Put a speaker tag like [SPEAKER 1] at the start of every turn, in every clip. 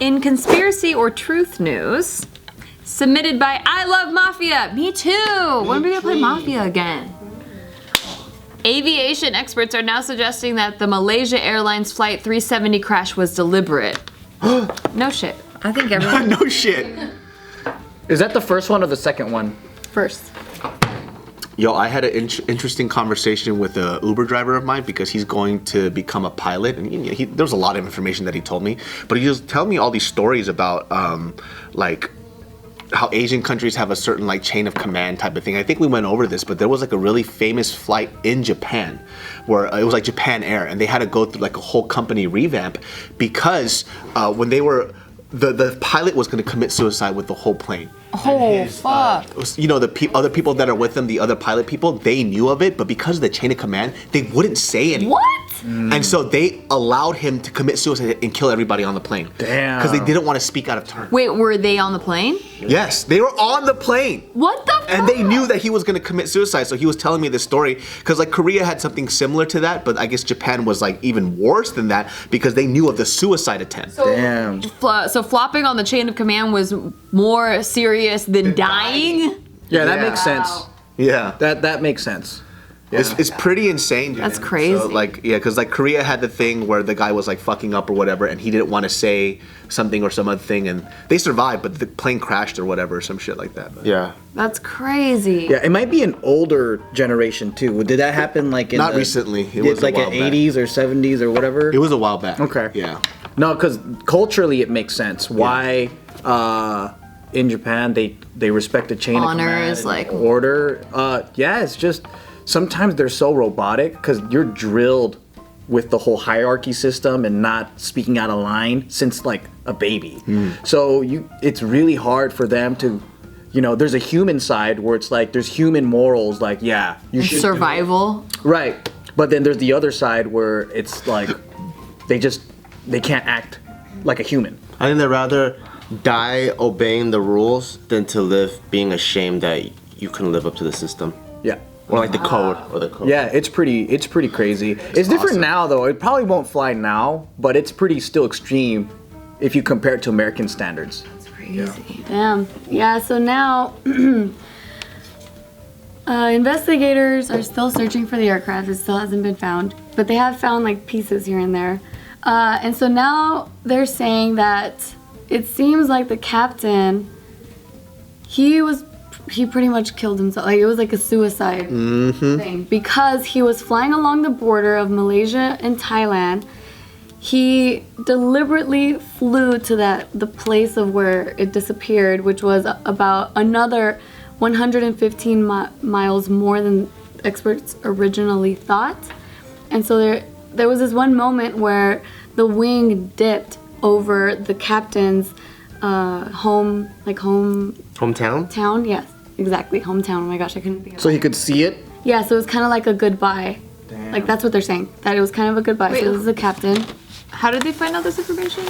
[SPEAKER 1] In conspiracy or truth news, submitted by I Love Mafia. Me too. When are we gonna play Mafia again? Aviation experts are now suggesting that the Malaysia Airlines Flight 370 crash was deliberate. No shit. I think everyone.
[SPEAKER 2] No shit.
[SPEAKER 3] Is that the first one or the second one?
[SPEAKER 1] First.
[SPEAKER 2] Yo, I had an interesting conversation with a Uber driver of mine because he's going to become a pilot, and there was a lot of information that he told me, but he was telling me all these stories about like how Asian countries have a certain like chain of command type of thing. I think we went over this, but there was like a really famous flight in Japan where it was like Japan Air, and they had to go through like a whole company revamp because when they were the pilot was going to commit suicide with the whole plane.
[SPEAKER 1] Oh, fuck.
[SPEAKER 2] The other people that are with them, the other pilot people, they knew of it, but because of the chain of command, they wouldn't say anything.
[SPEAKER 1] What?
[SPEAKER 2] And so they allowed him to commit suicide and kill everybody on the plane.
[SPEAKER 3] Damn.
[SPEAKER 2] Because they didn't want to speak out of turn.
[SPEAKER 1] Wait, were they on the plane?
[SPEAKER 2] Yes, they were on the plane.
[SPEAKER 1] What the fuck?
[SPEAKER 2] And they knew that he was going to commit suicide, so he was telling me this story. Because like Korea had something similar to that, but I guess Japan was like even worse than that because they knew of the suicide attempt.
[SPEAKER 3] Damn.
[SPEAKER 1] So flopping on the chain of command was more serious than dying?
[SPEAKER 3] Yeah, that makes sense.
[SPEAKER 2] Yeah.
[SPEAKER 3] That makes sense. Yeah.
[SPEAKER 2] It's pretty insane, dude.
[SPEAKER 1] That's crazy.
[SPEAKER 2] So, because Korea had the thing where the guy was like fucking up or whatever, and he didn't want to say something or some other thing, and they survived, but the plane crashed or whatever, some shit like that.
[SPEAKER 4] Yeah.
[SPEAKER 1] That's crazy.
[SPEAKER 3] Yeah, it might be an older generation too. Did that happen like in
[SPEAKER 2] Not recently. It was
[SPEAKER 3] like
[SPEAKER 2] a while
[SPEAKER 3] in 80s or 70s or whatever?
[SPEAKER 2] It was a while back.
[SPEAKER 3] Okay.
[SPEAKER 2] Yeah.
[SPEAKER 3] No, because culturally it makes sense. Why in Japan they respect the chain
[SPEAKER 1] Honor
[SPEAKER 3] of command
[SPEAKER 1] is like
[SPEAKER 3] order. Yeah, it's just sometimes they're so robotic because you're drilled with the whole hierarchy system and not speaking out of line since like a baby. So it's really hard for them to, there's a human side where it's like there's human morals, like you should
[SPEAKER 1] survival.
[SPEAKER 3] Right. But then there's the other side where it's like they can't act like a human.
[SPEAKER 4] I think they'd rather die obeying the rules than to live being ashamed that you couldn't live up to the system.
[SPEAKER 3] Yeah.
[SPEAKER 4] Or like the code.
[SPEAKER 3] Yeah, it's pretty crazy. It's different
[SPEAKER 2] awesome.
[SPEAKER 3] now though. It probably won't fly now, but it's pretty still extreme if you compare it to American standards.
[SPEAKER 1] That's crazy.
[SPEAKER 5] Damn. Yeah, so now investigators are still searching for the aircraft. It still hasn't been found, but they have found like pieces here and there. And so now they're saying that it seems like the captain, he pretty much killed himself. Like it was like a suicide thing because he was flying along the border of Malaysia and Thailand. He deliberately flew to the place of where it disappeared, which was about another 115 miles more than experts originally thought. And so there was this one moment where the wing dipped over the captain's
[SPEAKER 4] Hometown?
[SPEAKER 5] town. Yes, exactly, hometown. Oh my gosh, I couldn't think of it.
[SPEAKER 3] So he could see it?
[SPEAKER 5] Yeah, so it was kind of like a goodbye.
[SPEAKER 3] Damn.
[SPEAKER 5] Like that's what they're saying, that it was kind of a goodbye.
[SPEAKER 1] Wait.
[SPEAKER 5] So this is the captain.
[SPEAKER 1] How did they find out this information?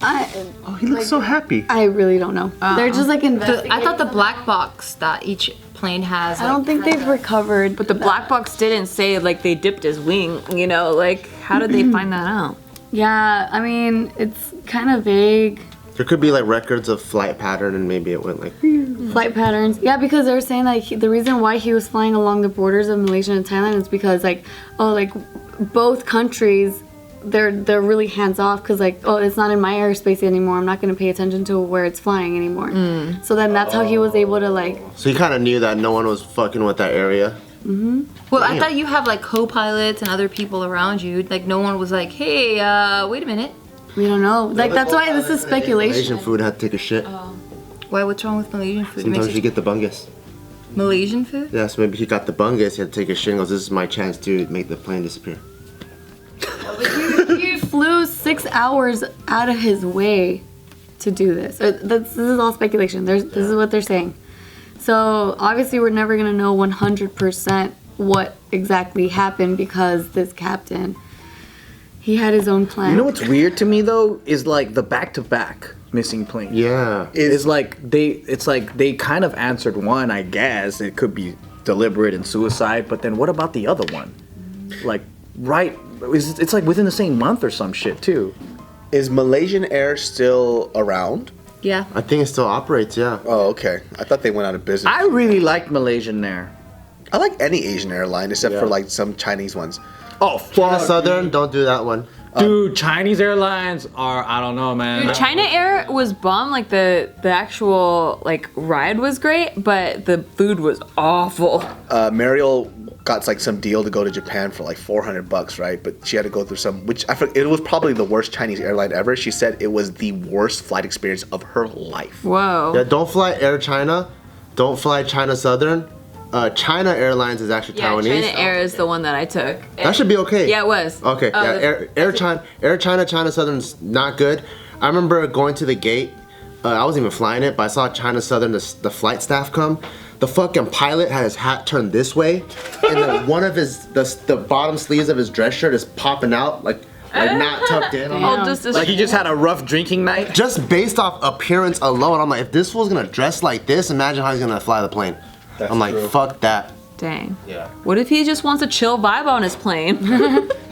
[SPEAKER 2] Oh, he looks so happy.
[SPEAKER 5] I really don't know. They're just like investigating.
[SPEAKER 1] I thought the black box that each plane has.
[SPEAKER 5] I don't think they've recovered.
[SPEAKER 1] But the black box didn't say like they dipped his wing. Like how did they find that out?
[SPEAKER 5] Yeah, I mean, it's kind of vague.
[SPEAKER 4] There could be like records of flight pattern and maybe it went like...
[SPEAKER 5] Flight patterns. Yeah, because they're saying like the reason why he was flying along the borders of Malaysia and Thailand is because both countries, they're really hands off because it's not in my airspace anymore. I'm not going to pay attention to where it's flying anymore. So then that's how he was able to
[SPEAKER 4] So he kind of knew that no one was fucking with that area.
[SPEAKER 1] Well, I thought you have like co-pilots and other people around you. Like no one was like, hey, wait a minute.
[SPEAKER 5] We don't know. Like that's why this is speculation.
[SPEAKER 4] Malaysian food had to take a shit.
[SPEAKER 1] Why? What's wrong with Malaysian food?
[SPEAKER 4] Sometimes you get the bungus.
[SPEAKER 1] Malaysian food?
[SPEAKER 4] Yeah, so maybe he got the bungus, he had to take a shit and goes, this is my chance to make the plane disappear.
[SPEAKER 5] He flew 6 hours out of his way to do this. This is all speculation. This is what they're saying. So obviously we're never gonna know 100% what exactly happened because this captain, he had his own plan.
[SPEAKER 3] You know what's weird to me though is like the back-to-back missing planes.
[SPEAKER 4] Yeah.
[SPEAKER 3] It's like they kind of answered one, I guess. It could be deliberate and suicide, but then what about the other one? Like it's like within the same month or some shit too.
[SPEAKER 2] Is Malaysian Air still around?
[SPEAKER 1] Yeah.
[SPEAKER 4] I think it still operates, yeah.
[SPEAKER 2] Oh, okay. I thought they went out of business.
[SPEAKER 3] I really like Malaysian Air.
[SPEAKER 2] I like any Asian airline except
[SPEAKER 3] Yeah.
[SPEAKER 2] for like some Chinese ones.
[SPEAKER 3] Oh,
[SPEAKER 4] China
[SPEAKER 3] fuck.
[SPEAKER 4] Southern, don't do that one.
[SPEAKER 3] Dude, Chinese airlines are, I don't know, man.
[SPEAKER 1] Dude, China Air was bomb. Like the actual like ride was great, but the food was awful.
[SPEAKER 2] Mariel got like some deal to go to Japan for like $400, right? But she had to go through some, which I forget, it was probably the worst Chinese airline ever. She said it was the worst flight experience of her life.
[SPEAKER 1] Whoa.
[SPEAKER 4] Yeah, don't fly Air China. Don't fly China Southern. China Airlines is actually
[SPEAKER 1] Yeah,
[SPEAKER 4] Taiwanese.
[SPEAKER 1] China Air is the one that I took.
[SPEAKER 4] That should be okay.
[SPEAKER 1] Yeah, it was.
[SPEAKER 4] Okay,
[SPEAKER 1] Oh,
[SPEAKER 4] yeah, Air China, China Southern's not good. I remember going to the gate. I wasn't even flying it, but I saw China Southern, the flight staff come. The fucking pilot had his hat turned this way, and then one of the bottom sleeves of his dress shirt is popping out, like not tucked in. I'm
[SPEAKER 1] Oh, just
[SPEAKER 3] Like he just had a rough drinking night.
[SPEAKER 4] just based off appearance alone, I'm like, if this fool's gonna dress like this, imagine how he's gonna fly the plane. I'm like, fuck that.
[SPEAKER 1] Dang.
[SPEAKER 2] Yeah.
[SPEAKER 1] What if he just wants a chill vibe on his plane?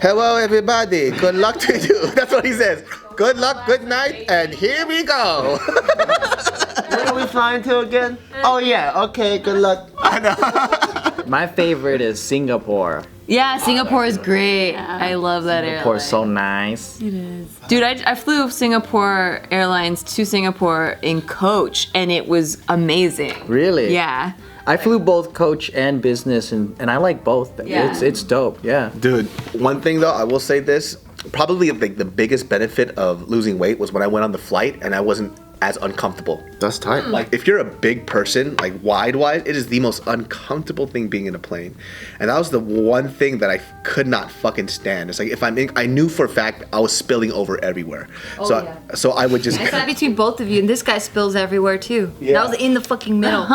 [SPEAKER 2] Hello, everybody. Good luck to you. That's what he says. Good luck, good night, and here we go.
[SPEAKER 4] Where are we flying to again? Oh yeah, okay, good luck.
[SPEAKER 3] My favorite is Singapore.
[SPEAKER 1] Yeah, Singapore is great. I love that
[SPEAKER 3] Singapore's
[SPEAKER 1] airline.
[SPEAKER 3] so nice.
[SPEAKER 1] Dude, I flew Singapore Airlines to Singapore in coach, and it was amazing.
[SPEAKER 3] Really?
[SPEAKER 1] Yeah.
[SPEAKER 3] I flew both coach and business, and I like both.
[SPEAKER 1] Yeah.
[SPEAKER 3] It's dope. Yeah.
[SPEAKER 2] Dude, one thing though, I will say this. Probably the biggest benefit of losing weight was when I went on the flight and I wasn't as uncomfortable.
[SPEAKER 4] That's tight.
[SPEAKER 2] Like if you're a big person, like wide, it is the most uncomfortable thing being in a plane. And that was the one thing that I could not fucking stand. It's like if I knew for a fact I was spilling over everywhere. So I would just
[SPEAKER 6] I sat between both of you, and this guy spills everywhere too.
[SPEAKER 2] Yeah.
[SPEAKER 6] That was in the fucking middle.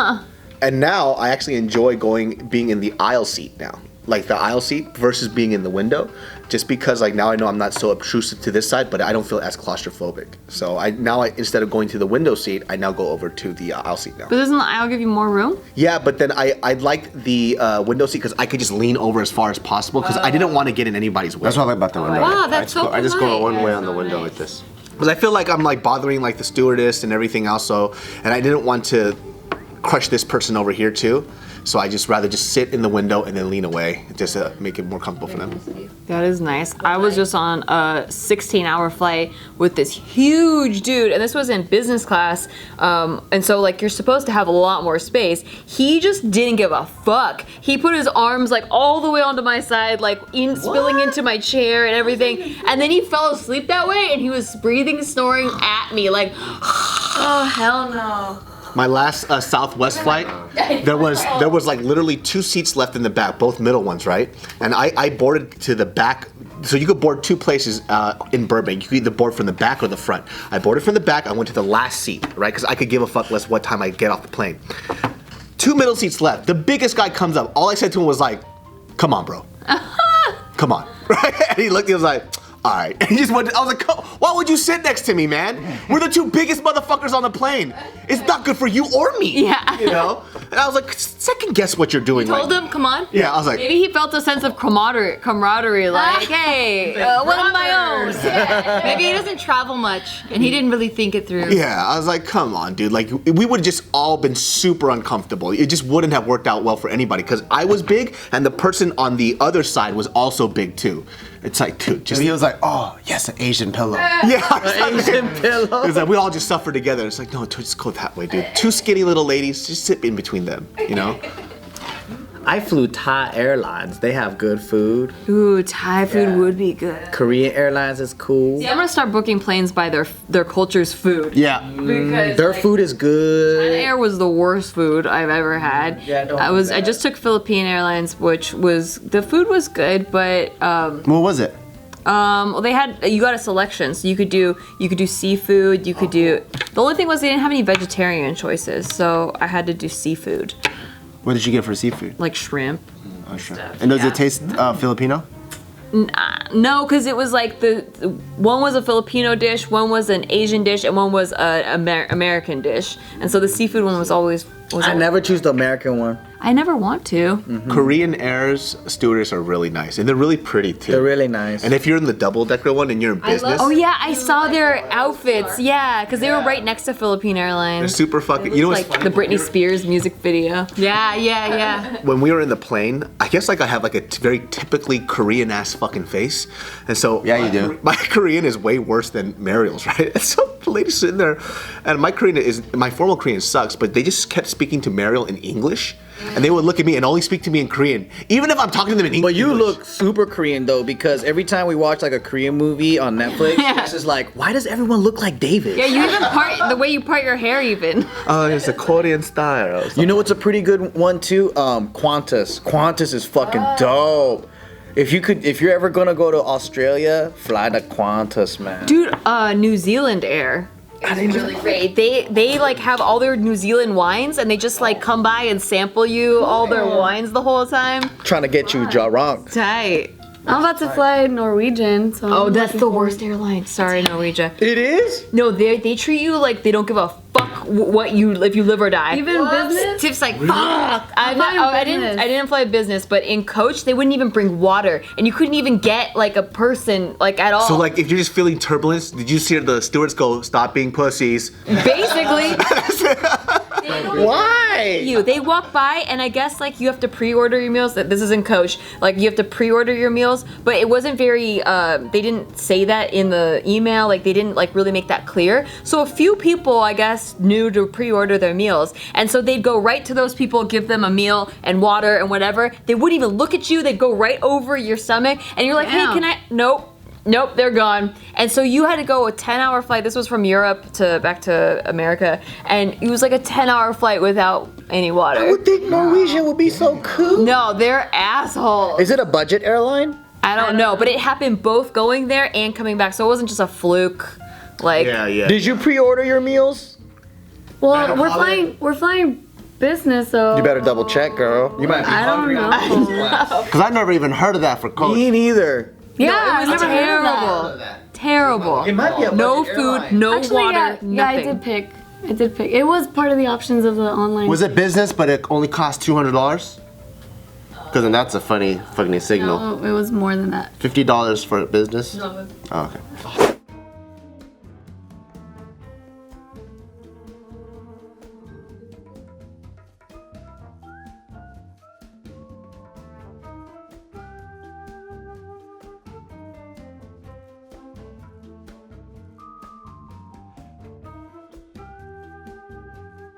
[SPEAKER 2] And now I actually enjoy being in the aisle seat now. Like the aisle seat versus being in the window, just because like now I know I'm not so obtrusive to this side, but I don't feel as claustrophobic. So instead of going to the window seat, I now go over to the aisle seat now.
[SPEAKER 1] But doesn't the aisle give you more room?
[SPEAKER 2] Yeah, but then I like the window seat because I could just lean over as far as possible because I didn't want to get in anybody's way.
[SPEAKER 4] That's what I like about the window.
[SPEAKER 6] Wow, that's so
[SPEAKER 4] I just go
[SPEAKER 6] polite.
[SPEAKER 4] one way on the window like this.
[SPEAKER 2] Because I feel like I'm like bothering like the stewardess and everything else. And I didn't want to crush this person over here too. So I just rather just sit in the window and then lean away just to make it more comfortable for them.
[SPEAKER 1] That is nice. I was just on a 16-hour flight with this huge dude, and this was in business class. And so like you're supposed to have a lot more space. He just didn't give a fuck. He put his arms like all the way onto my side, like spilling into my chair and everything. And then he fell asleep that way, and he was breathing, snoring at me like.
[SPEAKER 6] Oh hell no.
[SPEAKER 2] My last Southwest flight, there was like literally 2 seats left in the back, both middle ones, right? And I boarded to the back. So you could board 2 places in Burbank. You could either board from the back or the front. I boarded from the back. I went to the last seat, right? Because I could give a fuck less what time I get off the plane. 2 middle seats left. The biggest guy comes up. All I said to him was like, "Come on, bro. Come on." Right? And he looked. He was like, "All right." And he just went. I was like, "Why would you sit next to me, man? We're the 2 biggest motherfuckers on the plane. It's not good for you or me."
[SPEAKER 1] Yeah.
[SPEAKER 2] You know. And I was like, second guess what you're doing.
[SPEAKER 6] Told
[SPEAKER 2] like,
[SPEAKER 6] him, come on.
[SPEAKER 2] Yeah, I was like,
[SPEAKER 1] Maybe he felt a sense of camaraderie, like, hey, one of my own.
[SPEAKER 6] Maybe he doesn't travel much, and he didn't really think it through.
[SPEAKER 2] yeah, I was like, come on, dude. Like, we would have just all been super uncomfortable. It just wouldn't have worked out well for anybody because I was big and the person on the other side was also big too. It's like, dude, just
[SPEAKER 4] He was like, oh, yes, an Asian pillow.
[SPEAKER 2] yeah.
[SPEAKER 3] Asian pillow.
[SPEAKER 2] It's like we all just suffer together. It's like, no, just go that way, dude. 2 skinny little ladies, just sit in between them, you know?
[SPEAKER 3] I flew Thai Airlines. They have good food.
[SPEAKER 1] Ooh, Thai food would be good.
[SPEAKER 3] Korean Airlines is cool.
[SPEAKER 1] I'm gonna start booking planes by their culture's food.
[SPEAKER 4] Yeah.
[SPEAKER 1] Because
[SPEAKER 3] Their food is good.
[SPEAKER 1] Air was the worst food I've ever had.
[SPEAKER 3] Yeah, don't
[SPEAKER 1] I
[SPEAKER 3] do that.
[SPEAKER 1] just took Philippine Airlines, which was the food was good, but
[SPEAKER 4] What was it?
[SPEAKER 1] well you got a selection, so you could do seafood, you could do. The only thing was they didn't have any vegetarian choices, so I had to do seafood,
[SPEAKER 4] What did you get for seafood?
[SPEAKER 1] like shrimp.
[SPEAKER 4] Oh, sure. And does it taste Filipino?
[SPEAKER 1] No, because it was like one was a Filipino dish, one was an Asian dish, and one was an American dish, and so the seafood one was always.
[SPEAKER 3] I never choose the American one.
[SPEAKER 1] I never want to.
[SPEAKER 2] Korean Air's stewardess are really nice, and they're really pretty too.
[SPEAKER 3] They're really nice.
[SPEAKER 2] And if you're in the double-decker one and you're in business,
[SPEAKER 1] Oh yeah, I saw their outfits. Yeah, because they were right next to Philippine
[SPEAKER 2] they're
[SPEAKER 1] Airlines.
[SPEAKER 2] super fucking. You know what's
[SPEAKER 1] Like
[SPEAKER 2] funny?
[SPEAKER 1] the Britney Spears music video.
[SPEAKER 6] Yeah, yeah, yeah.
[SPEAKER 2] When we were in the plane, I guess like I have like a very typically Korean ass fucking face, and so
[SPEAKER 4] Yeah, you do.
[SPEAKER 2] My Korean is way worse than Mariel's, right? And so the lady's sitting there, and my formal Korean sucks, but they just kept speaking to Mariel in English, and they would look at me and only speak to me in Korean, even if I'm talking to them in English.
[SPEAKER 3] But you look super Korean though, because every time we watch like a Korean movie on Netflix, it's just like, why does everyone look like David?
[SPEAKER 1] Yeah, you even part the way you part your hair even.
[SPEAKER 2] It's a Korean style.
[SPEAKER 3] You know what's a pretty good one too? Qantas. Qantas is fucking dope. If you're ever gonna go to Australia, fly to Qantas, man.
[SPEAKER 1] Dude, New Zealand Air. It's really great. They like have all their New Zealand wines and they just like come by and sample you all their wines the whole time.
[SPEAKER 3] Trying to get you drunk.
[SPEAKER 1] Tight.
[SPEAKER 5] I'm about to fly Norwegian, so.
[SPEAKER 1] Oh, that's the worst airline. Sorry, Norwegian.
[SPEAKER 3] It is?
[SPEAKER 1] No, they treat you like they don't give a fuck what you if you live or die.
[SPEAKER 5] Even business?
[SPEAKER 6] Tips like, fuck.
[SPEAKER 1] I didn't fly business, but in coach they wouldn't even bring water, and you couldn't even get like a person like at all.
[SPEAKER 2] So like if you're just feeling turbulence, did you see the stewards go, "Stop being pussies"?
[SPEAKER 1] basically.
[SPEAKER 3] Why?
[SPEAKER 1] They walk by and I guess like you have to pre-order your meals. This is in coach, like you have to pre-order your meals, but it wasn't very they didn't say that in the email, like they didn't like really make that clear. So a few people I guess knew to pre-order their meals, and so they'd go right to those people, give them a meal and water and whatever. They wouldn't even look at you. They'd go right over your stomach and you're like, hey, can I? Nope, they're gone. And so you had to go a 10-hour flight. This was from Europe to back to America, and it was like a 10-hour flight without any water.
[SPEAKER 3] I would think Norwegian would be so cool.
[SPEAKER 1] No, they're assholes.
[SPEAKER 3] Is it a budget airline?
[SPEAKER 1] I don't know, but it happened both going there and coming back, so it wasn't just a fluke. Like,
[SPEAKER 2] Yeah.
[SPEAKER 3] Did you pre-order your meals?
[SPEAKER 5] Well, we're flying business, so.
[SPEAKER 3] You better double check, girl. You might be
[SPEAKER 5] I don't
[SPEAKER 3] hungry on
[SPEAKER 5] know.
[SPEAKER 3] first class.
[SPEAKER 4] Because I've never even heard of that for coach.
[SPEAKER 3] Me neither.
[SPEAKER 5] Yeah,
[SPEAKER 1] it
[SPEAKER 5] I've
[SPEAKER 1] was
[SPEAKER 5] never heard of that.
[SPEAKER 1] terrible.
[SPEAKER 3] It might be a
[SPEAKER 1] No
[SPEAKER 3] budget
[SPEAKER 1] food,
[SPEAKER 3] airline.
[SPEAKER 1] no
[SPEAKER 5] Actually,
[SPEAKER 1] water,
[SPEAKER 5] yeah, I
[SPEAKER 1] nothing.
[SPEAKER 5] did pick. It was part of the options of the online.
[SPEAKER 4] Was it business, but it only cost $200? Because then that's a funny fucking signal.
[SPEAKER 5] No, it was more than that.
[SPEAKER 4] $50 for business? Oh, okay.